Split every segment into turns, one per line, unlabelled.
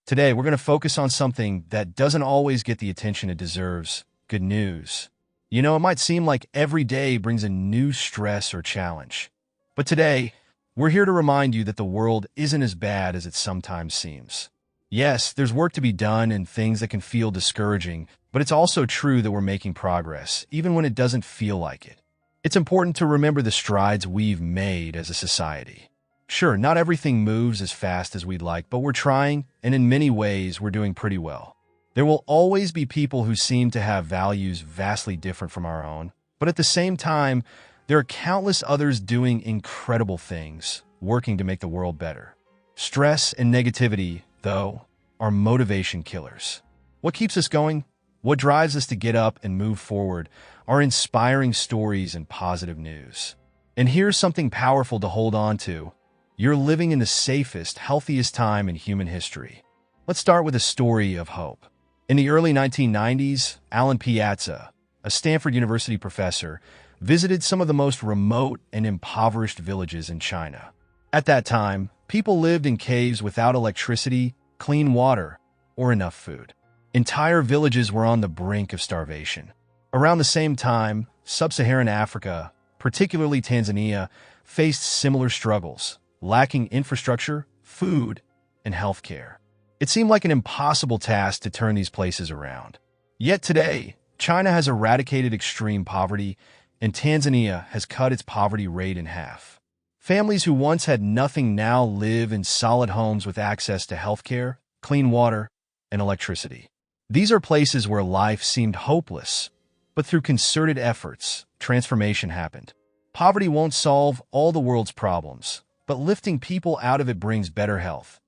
Today, we're going to focus on something that doesn't always get the attention it deserves: good news. You know, it might seem like every day brings a new stress or challenge. But today, we're here to remind you that the world isn't as bad as it sometimes seems. Yes, there's work to be done and things that can feel discouraging, but it's also true that we're making progress, even when it doesn't feel like it. It's important to remember the strides we've made as a society. Sure, not everything moves as fast as we'd like, but we're trying, and in many ways, we're doing pretty well. There will always be people who seem to have values vastly different from our own, but at the same time, there are countless others doing incredible things, working to make the world better. Stress and negativity, though, are motivation killers. What keeps us going? What drives us to get up and move forward are inspiring stories and positive news. And here's something powerful to hold on to. You're living in the safest, healthiest time in human history. Let's start with a story of hope. In the early 1990s, Alan Piazza, a Stanford University professor, visited some of the most remote and impoverished villages in China. At that time, people lived in caves without electricity, clean water, or enough food. Entire villages were on the brink of starvation. Around the same time, sub-Saharan Africa, particularly Tanzania, faced similar struggles, lacking infrastructure, food, and healthcare. It seemed like an impossible task to turn these places around. Yet today, China has eradicated extreme poverty, and Tanzania has cut its poverty rate in half. Families who once had nothing now live in solid homes with access to healthcare, clean water, and electricity. These are places where life seemed hopeless, but through concerted efforts, transformation happened. Poverty won't solve all the world's problems, but lifting people out of it brings better health,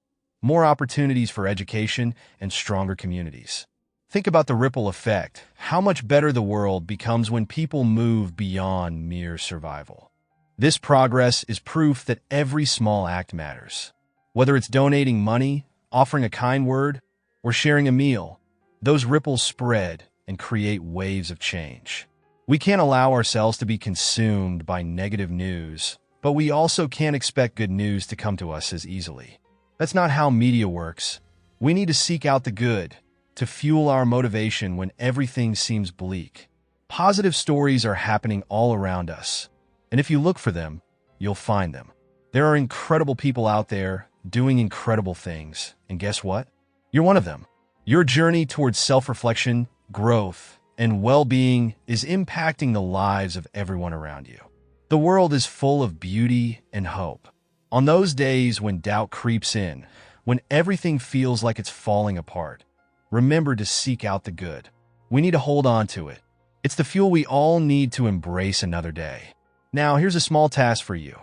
more opportunities for education, and stronger communities. Think about the ripple effect, how much better the world becomes when people move beyond mere survival. This progress is proof that every small act matters. Whether it's donating money, offering a kind word, or sharing a meal, those ripples spread and create waves of change. We can't allow ourselves to be consumed by negative news, but we also can't expect good news to come to us as easily. That's not how media works. We need to seek out the good, to fuel our motivation when everything seems bleak. Positive stories are happening all around us, and if you look for them, you'll find them. There are incredible people out there doing incredible things, and guess what? You're one of them. Your journey towards self-reflection, growth, and well-being is impacting the lives of everyone around you. The world is full of beauty and hope. On those days when doubt creeps in, when everything feels like it's falling apart, remember to seek out the good. We need to hold on to it. It's the fuel we all need to embrace another day. Now, here's a small task for you.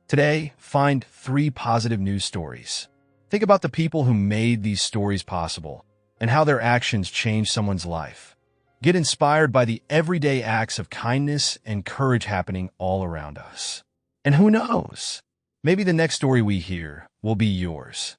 Today, find 3 positive news stories. Think about the people who made these stories possible and how their actions changed someone's life. Get inspired by the everyday acts of kindness and courage happening all around us. And who knows? Maybe the next story we hear will be yours.